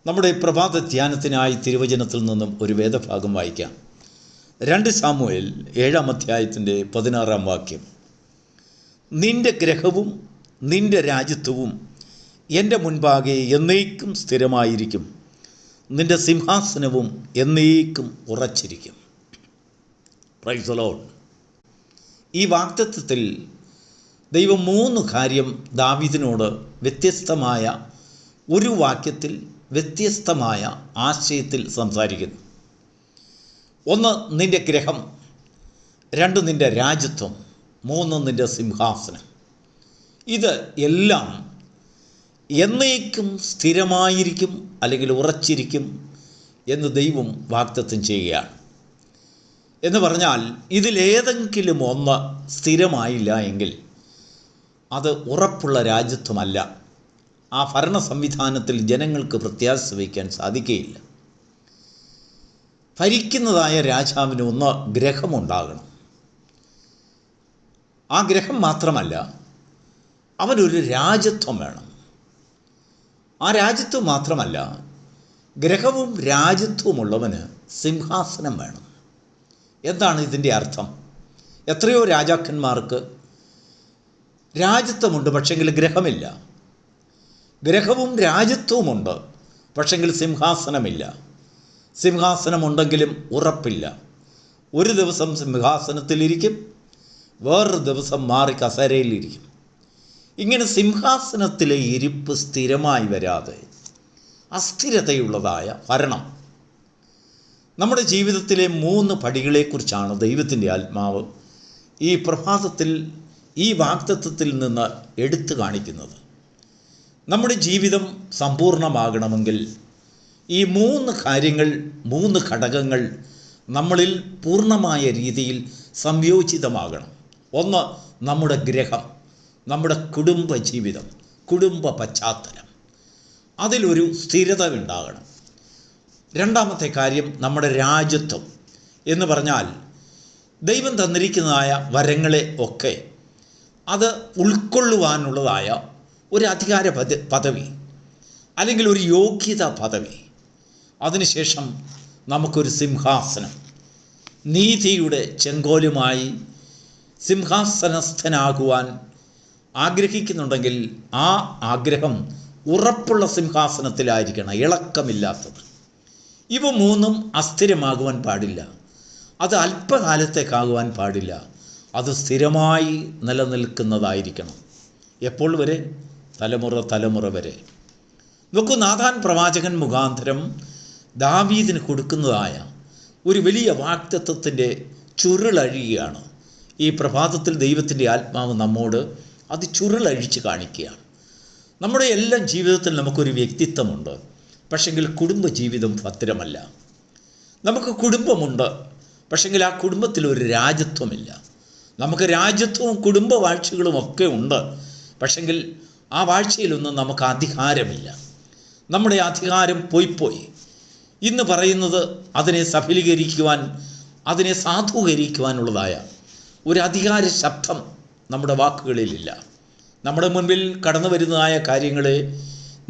നമ്മുടെ പ്രഭാത ധ്യാനത്തിനായി തിരുവചനത്തിൽ നിന്നും ഒരു വേദഭാഗം വായിക്കാം. 2 സാമുവേൽ 7-ാം അധ്യായത്തിൻ്റെ 16-ാം വാക്യം. നിന്റെ ഗ്രഹവും നിന്റെ രാജ്യത്വവും എൻ്റെ മുൻപാകെ എന്നേക്കും സ്ഥിരമായിരിക്കും, നിന്റെ സിംഹാസനവും എന്നേക്കും ഉറച്ചിരിക്കും. Praise the Lord. ഈ വാഗ്ദത്തത്തിൽ ദൈവം 3 കാര്യം ദാവീദിനോട് വ്യത്യസ്തമായ ഒരു വാക്യത്തിൽ വ്യത്യസ്തമായ ആശയത്തിൽ സംസാരിക്കുന്നു. 1 നിൻ്റെ ഗ്രഹം, 2 നിൻ്റെ രാജ്യത്വം, 3 നിൻ്റെ സിംഹാസനം. ഇത് എല്ലാം എന്നേക്കും സ്ഥിരമായിരിക്കും അല്ലെങ്കിൽ ഉറച്ചിരിക്കും എന്ന് ദൈവം വാഗ്ദത്തം ചെയ്യുകയാണ്. എന്ന് പറഞ്ഞാൽ ഇതിലേതെങ്കിലും ഒന്ന് സ്ഥിരമായില്ല എങ്കിൽ അത് ഉറപ്പുള്ള രാജ്യത്വമല്ല. ആ ഭരണ സംവിധാനത്തിൽ ജനങ്ങൾക്ക് പ്രത്യാശ വയ്ക്കാൻ സാധിക്കുകയില്ല. ഭരിക്കുന്നതായ രാജാവിന് 1 ഗ്രഹമുണ്ടാകണം. ആ ഗ്രഹം മാത്രമല്ല, അവനൊരു രാജ്യത്വം വേണം. ആ രാജ്യത്വം മാത്രമല്ല, ഗ്രഹവും രാജ്യത്വമുള്ളവന് സിംഹാസനം വേണം. എന്താണ് ഇതിൻ്റെ അർത്ഥം? എത്രയോ രാജാക്കന്മാർക്ക് രാജ്യത്വമുണ്ട്, പക്ഷെങ്കിൽ ഗ്രഹമില്ല. ഗ്രഹവും രാജ്യത്വവുമുണ്ട്, പക്ഷെങ്കിൽ സിംഹാസനമില്ല. സിംഹാസനമുണ്ടെങ്കിലും ഉറപ്പില്ല. ഒരു ദിവസം സിംഹാസനത്തിലിരിക്കും, വേറൊരു ദിവസം മാറി കസേരയിലിരിക്കും. ഇങ്ങനെ സിംഹാസനത്തിലെ ഇരിപ്പ് സ്ഥിരമായി വരാതെ അസ്ഥിരതയുള്ളതായ ഭരണം. നമ്മുടെ ജീവിതത്തിലെ 3 പടികളെക്കുറിച്ചാണ് ദൈവത്തിൻ്റെ ആത്മാവ് ഈ പ്രഭാതത്തിൽ ഈ വാഗ്ദത്തത്തിൽ നിന്ന് എടുത്തു കാണിക്കുന്നത്. നമ്മുടെ ജീവിതം സമ്പൂർണ്ണമാകണമെങ്കിൽ ഈ 3 കാര്യങ്ങൾ, 3 ഘടകങ്ങൾ നമ്മളിൽ പൂർണ്ണമായ രീതിയിൽ സംയോജിതമാകണം. 1 നമ്മുടെ ഗ്രഹം, നമ്മുടെ കുടുംബ ജീവിതം, കുടുംബ പശ്ചാത്തലം, അതിലൊരു സ്ഥിരത ഉണ്ടാകണം. 2ാമത്തെ കാര്യം നമ്മുടെ രാജ്യത്വം എന്ന് പറഞ്ഞാൽ ദൈവം തന്നിരിക്കുന്നതായ വരങ്ങളെ ഒക്കെ അത് ഉൾക്കൊള്ളുവാനുള്ളതായ ഒരു അധികാര പദവി അല്ലെങ്കിൽ ഒരു യോഗ്യത പദവി. അതിനുശേഷം നമുക്കൊരു സിംഹാസനം, നീതിയുടെ ചെങ്കോലുമായി സിംഹാസനസ്ഥനാകുവാൻ ആഗ്രഹിക്കുന്നുണ്ടെങ്കിൽ ആ ആഗ്രഹം ഉറപ്പുള്ള സിംഹാസനത്തിലായിരിക്കണം, ഇളക്കമില്ലാത്തത്. ഇവ 3 അസ്ഥിരമാകുവാൻ പാടില്ല. അത് അല്പകാലത്തേക്കാകുവാൻ പാടില്ല. അത് സ്ഥിരമായി നിലനിൽക്കുന്നതായിരിക്കണം. എപ്പോൾ വരെ? തലമുറ വരെ. നോക്കൂ, നാഥാൻ പ്രവാചകൻ മുഖാന്തരം ദാവീദിന് കൊടുക്കുന്നതായ ഒരു വലിയ വാഗ്ദത്തത്തിൻ്റെ ചുരുളഴിയാണ് ഈ പ്രഭാതത്തിൽ ദൈവത്തിൻ്റെ ആത്മാവ് നമ്മോട് അത് ചുരുളഴിച്ച് കാണിക്കുകയാണ്. നമ്മുടെ എല്ലാം ജീവിതത്തിൽ നമുക്കൊരു വ്യക്തിത്വമുണ്ട്, പക്ഷെങ്കിൽ കുടുംബജീവിതം ഭദ്രമല്ല. നമുക്ക് കുടുംബമുണ്ട്, പക്ഷെങ്കിൽ ആ കുടുംബത്തിലൊരു രാജ്യത്വമില്ല. നമുക്ക് രാജ്യത്വവും കുടുംബ വാഴ്ചകളും ഒക്കെ ഉണ്ട്, പക്ഷെങ്കിൽ ആ വാഴ്ചയിലൊന്നും നമുക്ക് അധികാരമില്ല. നമ്മുടെ അധികാരം പോയി. ഇന്ന് പറയുന്നത് അതിനെ സഫലീകരിക്കുവാൻ, അതിനെ സാധൂകരിക്കുവാനുള്ളതായ ഒരു അധികാര ശബ്ദം നമ്മുടെ വാക്കുകളിലില്ല. നമ്മുടെ മുൻപിൽ കടന്നു വരുന്നതായ കാര്യങ്ങളെ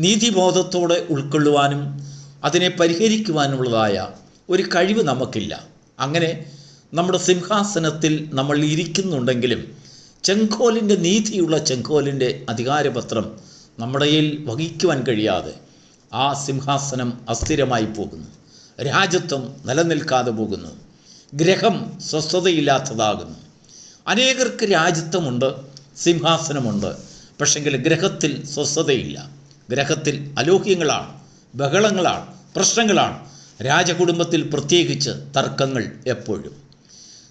നീതിബോധത്തോടെ ഉൾക്കൊള്ളുവാനും അതിനെ പരിഹരിക്കുവാനുള്ളതായ ഒരു കഴിവ് നമുക്കില്ല. അങ്ങനെ നമ്മുടെ സിംഹാസനത്തിൽ നമ്മൾ ഇരിക്കുന്നുണ്ടെങ്കിലും ചെങ്കോലിൻ്റെ, നീതിയുള്ള ചെങ്കോലിൻ്റെ അധികാരപത്രം നമ്മുടെ കയ്യിൽ വഹിക്കുവാൻ കഴിയാതെ ആ സിംഹാസനം അസ്ഥിരമായി പോകുന്നു. രാജ്യത്വം നിലനിൽക്കാതെ പോകുന്നു. ഗ്രഹം സ്വസ്ഥതയില്ലാത്തതാകുന്നു. അനേകർക്ക് രാജ്യത്വമുണ്ട്, സിംഹാസനമുണ്ട്, പക്ഷെങ്കിൽ ഗ്രഹത്തിൽ സ്വസ്ഥതയില്ല. ഗ്രഹത്തിൽ അലോക്യങ്ങളാണ്, ബഹളങ്ങളാണ്, പ്രശ്നങ്ങളാണ്. രാജകുടുംബത്തിൽ പ്രത്യേകിച്ച് തർക്കങ്ങൾ എപ്പോഴും.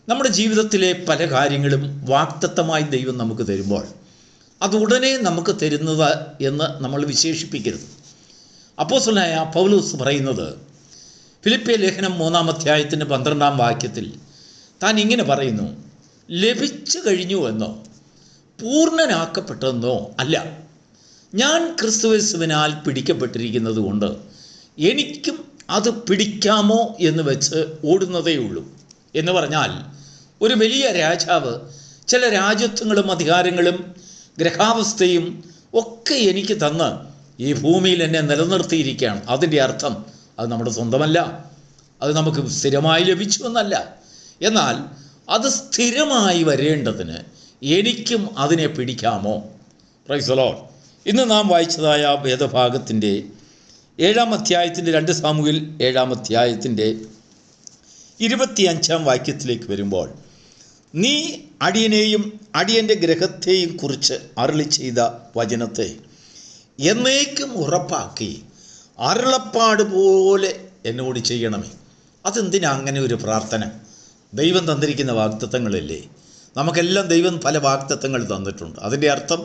നമ്മുടെ ജീവിതത്തിലെ പല കാര്യങ്ങളും വാഗ്ദത്തമായി ദൈവം നമുക്ക് തരുമ്പോൾ അത് ഉടനെ നമുക്ക് തരുന്നത് എന്ന് നമ്മൾ വിശേഷിപ്പിക്കരുത്. അപ്പോസ്തലനായ പൗലോസ് പറയുന്നത് ഫിലിപ്പിയ ലേഖനം 3-ാം അധ്യായത്തിൻ്റെ 12-ാം വാക്യത്തിൽ താൻ ഇങ്ങനെ പറയുന്നു: ലഭിച്ചു കഴിഞ്ഞു എന്നോ പൂർണ്ണനാക്കപ്പെട്ടെന്നോ അല്ല, ഞാൻ ക്രിസ്തുയേശുവിനാൽ പിടിക്കപ്പെട്ടിരിക്കുന്നത് കൊണ്ട് എനിക്കും അത് പിടിക്കാമോ എന്ന് വെച്ച് ഓടുന്നതേയുള്ളൂ. എന്ന് പറഞ്ഞാൽ ഒരു വലിയ രാജാവ് ചില രാജ്യത്വങ്ങളും അധികാരങ്ങളും ഗ്രഹാവസ്ഥയും ഒക്കെ എനിക്ക് തന്ന് ഈ ഭൂമിയിൽ എന്നെ നിലനിർത്തിയിരിക്കുകയാണ്. അതിൻ്റെ അർത്ഥം അത് നമ്മുടെ സ്വന്തമല്ല, അത് നമുക്ക് സ്ഥിരമായി ലഭിച്ചു എന്നല്ല. എന്നാൽ അത് സ്ഥിരമായി വരേണ്ടതിന് എനിക്കും അതിനെ പിടിക്കാമോ? Praise the Lord. ഇന്ന് നാം വായിച്ചതായ വേദഭാഗത്തിൻ്റെ 7-ാം അധ്യായത്തിൻ്റെ 2 സാമുവേൽ 7-ാം അധ്യായത്തിൻ്റെ 25-ാം വാക്യത്തിലേക്ക് വരുമ്പോൾ, നീ അടിയനെയും അടിയൻ്റെ ഗ്രഹത്തെയും കുറിച്ച് അരുളി ചെയ്ത വചനത്തെ എന്നേക്കും ഉറപ്പാക്കി അരുളപ്പാട് പോലെ എന്നോട് ചെയ്യണമേ. അതെന്തിനാ അങ്ങനെ ഒരു പ്രാർത്ഥന? ദൈവം തന്നിരിക്കുന്ന വാഗ്ദത്തങ്ങളല്ലേ. നമുക്കെല്ലാം ദൈവം പല വാഗ്ദത്തങ്ങൾ തന്നിട്ടുണ്ട്. അതിൻ്റെ അർത്ഥം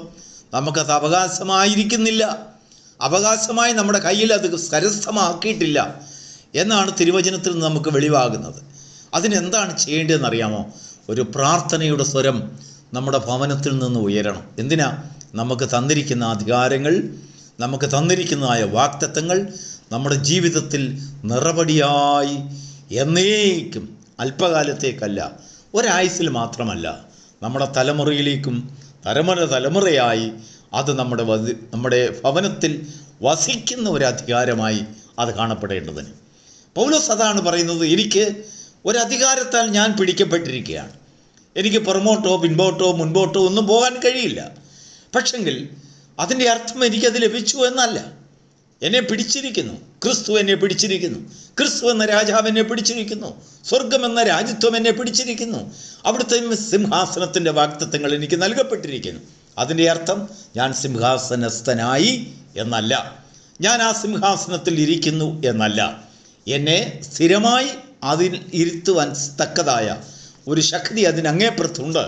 നമുക്കത് അവകാശമായിരിക്കുന്നില്ല, അവകാശമായി നമ്മുടെ കയ്യിൽ അത് കരസ്ഥമാക്കിയിട്ടില്ല എന്നാണ് തിരുവചനത്തിൽ നിന്ന് നമുക്ക് വെളിവാകുന്നത്. അതിനെന്താണ് ചെയ്യേണ്ടതെന്നറിയാമോ? ഒരു പ്രാർത്ഥനയുടെ സ്വരം നമ്മുടെ ഭവനത്തിൽ നിന്ന് ഉയരണം. എന്തിനാ? നമുക്ക് തന്നിരിക്കുന്ന അധികാരങ്ങൾ, നമുക്ക് തന്നിരിക്കുന്നതായ വാഗ്ദത്തങ്ങൾ നമ്മുടെ ജീവിതത്തിൽ നിറപടിയായി എന്നേക്കും, അല്പകാലത്തേക്കല്ല, ഒരായുസ്സിൽ മാത്രമല്ല, നമ്മുടെ തലമുറയിലേക്കും തലമുറയായി അത് നമ്മുടെ ഭവനത്തിൽ വസിക്കുന്ന ഒരു അധികാരമായി അത് കാണപ്പെടേണ്ടതിന് പൗലോസ് അതാണ് പറയുന്നത്. എനിക്ക് ഒരധികാരത്താൽ ഞാൻ പിടിക്കപ്പെട്ടിരിക്കുകയാണ്. എനിക്ക് പുറമോട്ടോ പിൻപോട്ടോ മുൻപോട്ടോ ഒന്നും പോകാൻ കഴിയില്ല. പക്ഷെങ്കിൽ അതിൻ്റെ അർത്ഥം എനിക്കത് ലഭിച്ചു എന്നല്ല. എന്നെ പിടിച്ചിരിക്കുന്നു, ക്രിസ്തു എന്നെ പിടിച്ചിരിക്കുന്നു, ക്രിസ്തു എന്ന രാജാവ് എന്നെ പിടിച്ചിരിക്കുന്നു, സ്വർഗം എന്ന രാജ്യത്വം എന്നെ പിടിച്ചിരിക്കുന്നു, അവിടുത്തെ സിംഹാസനത്തിൻ്റെ വാഗ്ദത്തങ്ങൾ എനിക്ക് നൽകപ്പെട്ടിരിക്കുന്നു. അതിൻ്റെ അർത്ഥം ഞാൻ സിംഹാസനസ്ഥനായി എന്നല്ല, ഞാൻ ആ സിംഹാസനത്തിൽ ഇരിക്കുന്നു എന്നല്ല. എന്നെ സ്ഥിരമായി അതിൽ ഇരുത്തുവാൻ തക്കതായ ഒരു ശക്തി അതിനങ്ങേപ്പുറത്തുണ്ട്.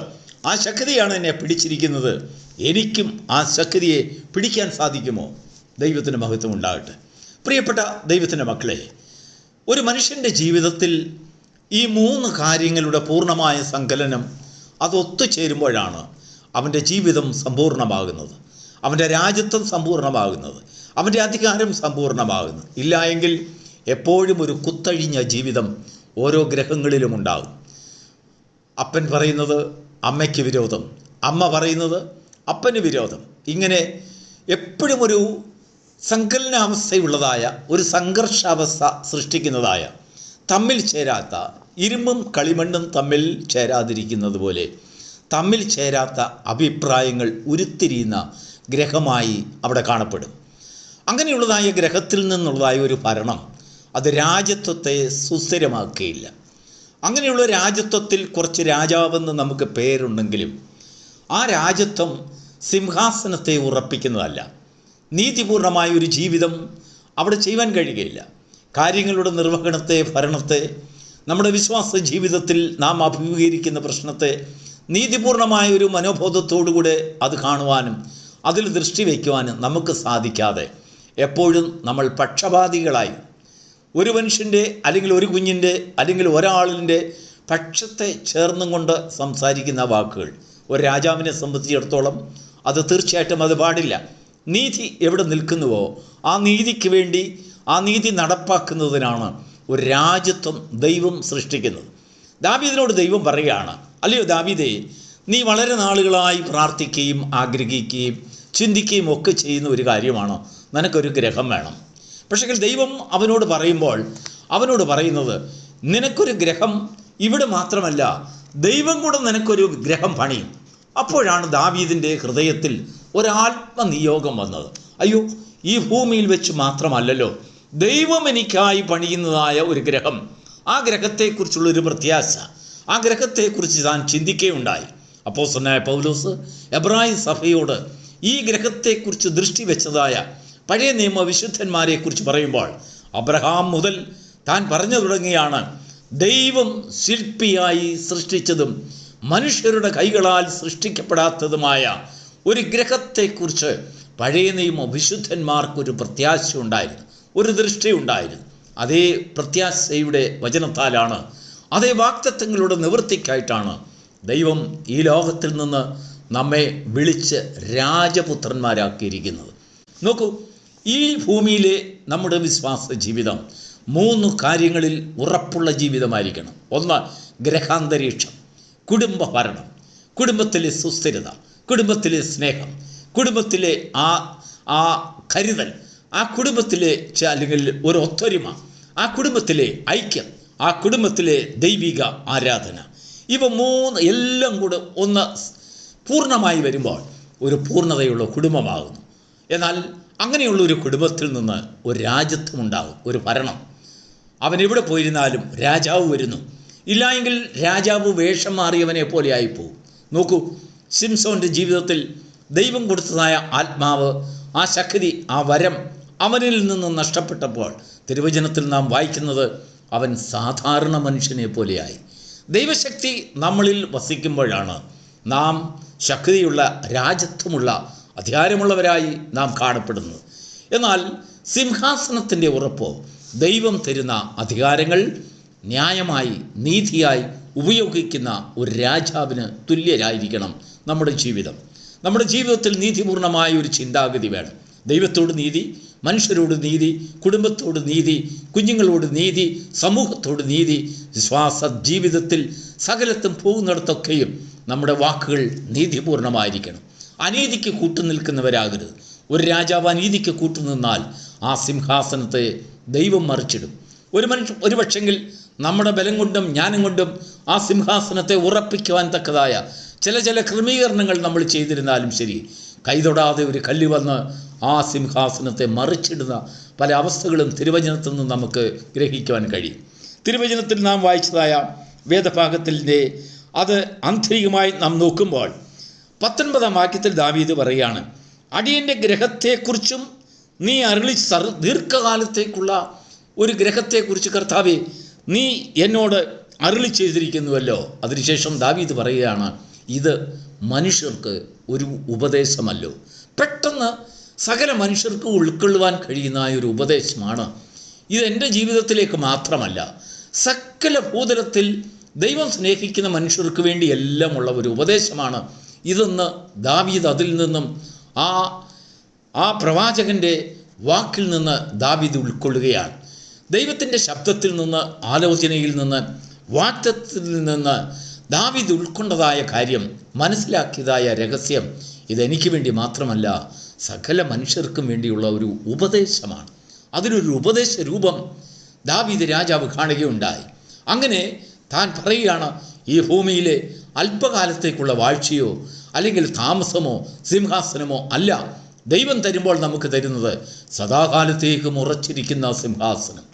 ആ ശക്തിയാണ് എന്നെ പിടിച്ചിരിക്കുന്നത്. എനിക്കും ആ ശക്തിയെ പിടിക്കാൻ സാധിക്കുമോ? ദൈവത്തിന് മഹത്വം ഉണ്ടാകട്ടെ. പ്രിയപ്പെട്ട ദൈവത്തിൻ്റെ മക്കളെ, ഒരു മനുഷ്യൻ്റെ ജീവിതത്തിൽ ഈ 3 കാര്യങ്ങളുടെ പൂർണ്ണമായ സങ്കലനം അത് ഒത്തുചേരുമ്പോഴാണ് അവൻ്റെ ജീവിതം സമ്പൂർണ്ണമാകുന്നത്, അവൻ്റെ രാജ്യത്വം സമ്പൂർണ്ണമാകുന്നത്, അവൻ്റെ അധികാരം സമ്പൂർണ്ണമാകുന്നത്. ഇല്ല എങ്കിൽ എപ്പോഴും ഒരു കുത്തഴിഞ്ഞ ജീവിതം ഓരോ ഗ്രഹങ്ങളിലും ഉണ്ടാകും. അപ്പൻ പറയുന്നത് അമ്മയ്ക്ക് വിരോധം, അമ്മ പറയുന്നത് അപ്പന് വിരോധം. ഇങ്ങനെ എപ്പോഴും ഒരു സങ്കലനാവസ്ഥയുള്ളതായ, ഒരു സംഘർഷാവസ്ഥ സൃഷ്ടിക്കുന്നതായ, തമ്മിൽ ചേരാത്ത, ഇരുമ്പും കളിമണ്ണും തമ്മിൽ ചേരാതിരിക്കുന്നത് പോലെ തമ്മിൽ ചേരാത്ത അഭിപ്രായങ്ങൾ ഉരുത്തിരിയുന്ന ഗ്രഹമായി അവിടെ കാണപ്പെടും. അങ്ങനെയുള്ളതായ ഗ്രഹത്തിൽ നിന്നുള്ളതായ ഒരു ഭരണം അത് രാജ്യത്വത്തെ സുസ്ഥിരമാക്കുകയില്ല. അങ്ങനെയുള്ള രാജ്യത്വത്തിൽ കുറച്ച് രാജാവെന്ന് നമുക്ക് പേരുണ്ടെങ്കിലും ആ രാജ്യത്വം സിംഹാസനത്തെ ഉറപ്പിക്കുന്നതല്ല. നീതിപൂർണമായ ഒരു ജീവിതം അവിടെ ചെയ്യുവാൻ കഴിയുകയില്ല. കാര്യങ്ങളുടെ നിർവഹണത്തെ, ഭരണത്തെ, നമ്മുടെ വിശ്വാസ ജീവിതത്തിൽ നാം അഭിമുഖീകരിക്കുന്ന പ്രശ്നത്തെ നീതിപൂർണമായ ഒരു മനോബോധത്തോടുകൂടെ അത് കാണുവാനും അതിൽ ദൃഷ്ടി വയ്ക്കുവാനും നമുക്ക് സാധിക്കാതെ എപ്പോഴും നമ്മൾ പക്ഷപാതികളായി ഒരു മനുഷ്യൻ്റെ അല്ലെങ്കിൽ ഒരു കുഞ്ഞിൻ്റെ അല്ലെങ്കിൽ ഒരാളിൻ്റെ പക്ഷത്തെ ചേർന്നും കൊണ്ട് സംസാരിക്കുന്ന വാക്കുകൾ ഒരു രാജാവിനെ സംബന്ധിച്ചിടത്തോളം അത് തീർച്ചയായിട്ടും അത് പാടില്ല. നീതി എവിടെ നിൽക്കുന്നുവോ ആ നീതിക്ക് വേണ്ടി ആ നീതി നടപ്പാക്കുന്നതിനാണ് ഒരു രാജ്യത്വം ദൈവം സൃഷ്ടിക്കുന്നത്. ദാവീദിനോട് ദൈവം പറയുകയാണ്, അല്ലയോ ദാവീദേ, നീ വളരെ നാളുകളായി പ്രാർത്ഥിക്കുകയും ആഗ്രഹിക്കുകയും ചിന്തിക്കുകയും ഒക്കെ ചെയ്യുന്ന ഒരു കാര്യമാണ് നിനക്കൊരു ഗ്രഹം വേണം. പക്ഷേ ദൈവം അവനോട് പറയുമ്പോൾ അവനോട് പറയുന്നത്, നിനക്കൊരു ഗ്രഹം ഇവിടെ മാത്രമല്ല, ദൈവം കൂടെ നിനക്കൊരു ഗ്രഹം പണിയും. അപ്പോഴാണ് ദാവീദിൻ്റെ ഹൃദയത്തിൽ ഒരാത്മനിയോഗം വന്നത്. അയ്യോ, ഈ ഭൂമിയിൽ വെച്ച് മാത്രമല്ലല്ലോ ദൈവം എനിക്കായി പണിയുന്നതായ ഒരു ഗ്രഹം, ആ ഗ്രഹത്തെക്കുറിച്ചുള്ളൊരു പ്രത്യാശ, ആ ഗ്രഹത്തെക്കുറിച്ച് താൻ ചിന്തിക്കുകയുണ്ടായി. അപ്പോസ്തലനായ പൗലോസ് എബ്രായ സഭയോട് ഈ ഗ്രഹത്തെക്കുറിച്ച് ദൃഷ്ടി വെച്ചതായ പഴയ നിയമ വിശുദ്ധന്മാരെക്കുറിച്ച് പറയുമ്പോൾ അബ്രഹാം മുതൽ താൻ പറഞ്ഞു തുടങ്ങിയാണ്, ദൈവം ശില്പിയായി സൃഷ്ടിച്ചതും മനുഷ്യരുടെ കൈകളാൽ സൃഷ്ടിക്കപ്പെടാത്തതുമായ ഒരു ഗ്രഹത്തെക്കുറിച്ച് പഴയ നിയമ വിശുദ്ധന്മാർക്കൊരു പ്രത്യാശ ഉണ്ടായിരുന്നു, ഒരു ദൃഷ്ടി ഉണ്ടായിരുന്നു. അതേ പ്രത്യാശയുടെ വചനത്താലാണ്, അതേ വാഗ്ദത്തങ്ങളുടെ നിവൃത്തിക്കായിട്ടാണ് ദൈവം ഈ ലോകത്തിൽ നിന്ന് നമ്മെ വിളിച്ച് രാജപുത്രന്മാരാക്കിയിരിക്കുന്നത്. നോക്കൂ, ഈ ഭൂമിയിലെ നമ്മുടെ വിശ്വാസ ജീവിതം 3 കാര്യങ്ങളിൽ ഉറപ്പുള്ള ജീവിതമായിരിക്കണം. ഒന്ന്, ഗ്രഹാന്തരീക്ഷം, കുടുംബ ഭരണം, കുടുംബത്തിലെ സുസ്ഥിരത, കുടുംബത്തിലെ സ്നേഹം, കുടുംബത്തിലെ ആ ആ കരുതൽ, ആ കുടുംബത്തിലെ അല്ലെങ്കിൽ ഒരു ഒത്തൊരുമ, ആ കുടുംബത്തിലെ ഐക്യം, ആ കുടുംബത്തിലെ ദൈവിക ആരാധന, ഇവ മൂന്ന് എല്ലാം കൂടെ ഒന്ന് പൂർണ്ണമായി വരുമ്പോൾ ഒരു പൂർണ്ണതയുള്ള കുടുംബമാകുന്നു. എന്നാൽ അങ്ങനെയുള്ള ഒരു കുടുംബത്തിൽ നിന്ന് ഒരു രാജ്യത്വം ഉണ്ടാകും, ഒരു ഭരണം. അവൻ എവിടെ പോയിരുന്നാലും രാജാവ് വരുന്നു. ഇല്ലായെങ്കിൽ രാജാവ് വേഷം മാറിയവനെ പോലെ ആയിപ്പോവും. നോക്കൂ, ശിംസോൻ്റെ ജീവിതത്തിൽ ദൈവം കൊടുത്തതായ ആത്മാവ്, ആ ശക്തി, ആ വരം അവനിൽ നിന്ന് നഷ്ടപ്പെട്ടപ്പോൾ തിരുവചനത്തിൽ നാം വായിക്കുന്നത് അവൻ സാധാരണ മനുഷ്യനെ പോലെയായി. ദൈവശക്തി നമ്മളിൽ വസിക്കുമ്പോഴാണ് നാം ശക്തിയുള്ള, രാജത്വമുള്ള, അധികാരമുള്ളവരായി നാം കാണപ്പെടുന്നത്. എന്നാൽ സിംഹാസനത്തിൻ്റെ ഉറപ്പോ ദൈവം തരുന്ന അധികാരങ്ങൾ ന്യായമായി, നീതിയായി ഉപയോഗിക്കുന്ന ഒരു രാജാവിന് തുല്യരായിരിക്കണം നമ്മുടെ ജീവിതം. നമ്മുടെ ജീവിതത്തിൽ നീതിപൂർണമായ ഒരു ചിന്താഗതി വേണം. ദൈവത്തോട് നീതി, മനുഷ്യരോട് നീതി, കുടുംബത്തോട് നീതി, കുഞ്ഞുങ്ങളോട് നീതി, സമൂഹത്തോട് നീതി. വിശ്വാസ ജീവിതത്തിൽ സകലത്തും പോകുന്നിടത്തൊക്കെയും നമ്മുടെ വാക്കുകൾ നീതിപൂർണമായിരിക്കണം. അനീതിക്ക് കൂട്ടുനിൽക്കുന്നവരാകരുത്. ഒരു രാജാവ് അനീതിക്ക് കൂട്ടുനിന്നാൽ ആ സിംഹാസനത്തെ ദൈവം മറിച്ചിടും. ഒരു പക്ഷെങ്കിൽ നമ്മുടെ ബലം കൊണ്ടും ജ്ഞാനം കൊണ്ടും ആ സിംഹാസനത്തെ ഉറപ്പിക്കുവാൻ തക്കതായ ചില ക്രമീകരണങ്ങൾ നമ്മൾ ചെയ്തിരുന്നാലും ശരി, കൈതൊടാതെ ഒരു കല്ല് വന്ന് ആ സിംഹാസനത്തെ മറിച്ചിടുന്ന പല അവസ്ഥകളും തിരുവചനത്തിൽ നിന്ന് നമുക്ക് ഗ്രഹിക്കുവാൻ കഴിയും. തിരുവചനത്തിൽ നാം വായിച്ചതായ വേദഭാഗത്തിൻ്റെ അത് ആന്തരികമായി നാം നോക്കുമ്പോൾ 19-ാം വാക്യത്തിൽ ദാവീദ് പറയുകയാണ്, അടിയൻ്റെ ഗ്രഹത്തെക്കുറിച്ചും നീ അരുളി ദീർഘകാലത്തേക്കുള്ള ഒരു ഗ്രഹത്തെക്കുറിച്ച് കർത്താവേ നീ എന്നോട് അരുളി ചെയ്തിരിക്കുന്നുവല്ലോ. അതിനുശേഷം ദാവീദ് പറയുകയാണ്, ഇത് മനുഷ്യർക്ക് ഒരു ഉപദേശമല്ലോ. പെട്ടെന്ന് സകല മനുഷ്യർക്ക് ഉൾക്കൊള്ളുവാൻ കഴിയുന്ന ഒരു ഉപദേശമാണ് ഇത്. എൻ്റെ ജീവിതത്തിലേക്ക് മാത്രമല്ല, സകല ഭൂതലത്തിൽ ദൈവം സ്നേഹിക്കുന്ന മനുഷ്യർക്ക് വേണ്ടി എല്ലാം ഉള്ള ഒരു ഉപദേശമാണ് ഇതെന്ന് ദാവീദ് അതിൽ നിന്നും ആ പ്രവാചകൻ്റെ വാക്കിൽ നിന്ന് ദാവീദ് ഉൾക്കൊള്ളുകയാണ്. ദൈവത്തിൻ്റെ ശബ്ദത്തിൽ നിന്ന്, ആലോചനയിൽ നിന്ന്, വാക്തത്വത്തിൽ നിന്ന് ദാവീദ് ഉൾക്കൊണ്ടതായ കാര്യം, മനസ്സിലാക്കിയതായ രഹസ്യം ഇതെനിക്ക് വേണ്ടി മാത്രമല്ല, സകല മനുഷ്യർക്കും വേണ്ടിയുള്ള ഒരു ഉപദേശമാണ്. അതിനൊരു ഉപദേശ രൂപം ദാവീദ് രാജാവ് കാണുകയുണ്ടായി. അങ്ങനെ താൻ പറയുകയാണ്, ഈ ഭൂമിയിലെ അല്പകാലത്തേക്കുള്ള വാഴ്ചയോ അല്ലെങ്കിൽ താമസമോ സിംഹാസനമോ അല്ല ദൈവം തരുമ്പോൾ നമുക്ക് തരുന്നത് സദാകാലത്തേക്കും ഉറച്ചിരിക്കുന്ന സിംഹാസനം,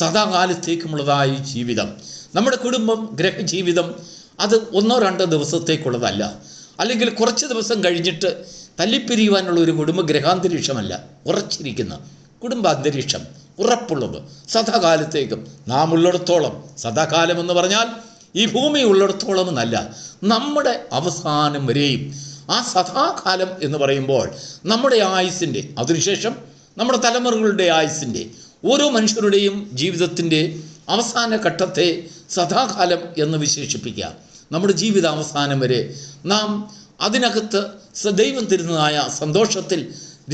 സദാകാലത്തേക്കുമുള്ളതായ ജീവിതം. നമ്മുടെ കുടുംബം, ഗ്രഹജീവിതം അത് 1-2 ദിവസത്തേക്കുള്ളതല്ല, അല്ലെങ്കിൽ കുറച്ച് ദിവസം കഴിഞ്ഞിട്ട് തല്ലിപ്പിരിയുവാനുള്ള ഒരു കുടുംബ ഗ്രഹാന്തരീക്ഷമല്ല. ഉറച്ചിരിക്കുന്ന കുടുംബാന്തരീക്ഷം, ഉറപ്പുള്ളത്, സദാകാലത്തേക്കും നാം ഉള്ളിടത്തോളം. സദാകാലം എന്ന് പറഞ്ഞാൽ ഈ ഭൂമി ഉള്ളിടത്തോളം എന്നല്ല, നമ്മുടെ അവസാനം വരെയും. ആ സദാകാലം എന്ന് പറയുമ്പോൾ നമ്മുടെ ആയുസ്സിൻ്റെ, അതിനുശേഷം നമ്മുടെ തലമുറകളുടെ ആയുസ്സിൻ്റെ, ഓരോ മനുഷ്യരുടെയും ജീവിതത്തിൻ്റെ അവസാന ഘട്ടത്തെ സദാകാലം എന്ന് വിശേഷിപ്പിക്കാം. നമ്മുടെ ജീവിത അവസാനം വരെ നാം അതിനകത്ത് ദൈവം തരുന്നതായ സന്തോഷത്തിൽ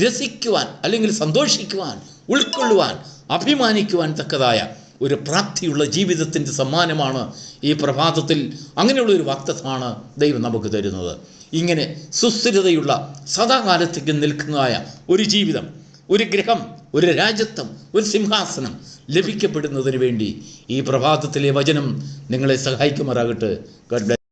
രസിക്കുവാൻ, അല്ലെങ്കിൽ സന്തോഷിക്കുവാൻ, ഉൾക്കൊള്ളുവാൻ, അഭിമാനിക്കുവാൻ തക്കതായ ഒരു പ്രാപ്തിയുള്ള ജീവിതത്തിൻ്റെ സമ്മാനമാണ് ഈ പ്രഭാതത്തിൽ. അങ്ങനെയുള്ള ഒരു വാഗ്ദത്തമാണ് ദൈവം നമുക്ക് തരുന്നത്. ഇങ്ങനെ സുസ്ഥിരതയുള്ള, സദാകാലത്തേക്ക് നിൽക്കുന്നതായ ഒരു ജീവിതം, ഒരു ഗ്രഹം, ഒരു രാജ്യത്വം, ഒരു സിംഹാസനം ലഭിക്കപ്പെടുന്നതിന് വേണ്ടി ഈ പ്രഭാതത്തിലെ വചനം നിങ്ങളെ സഹായിക്കുമാറാകട്ടെ. God bless.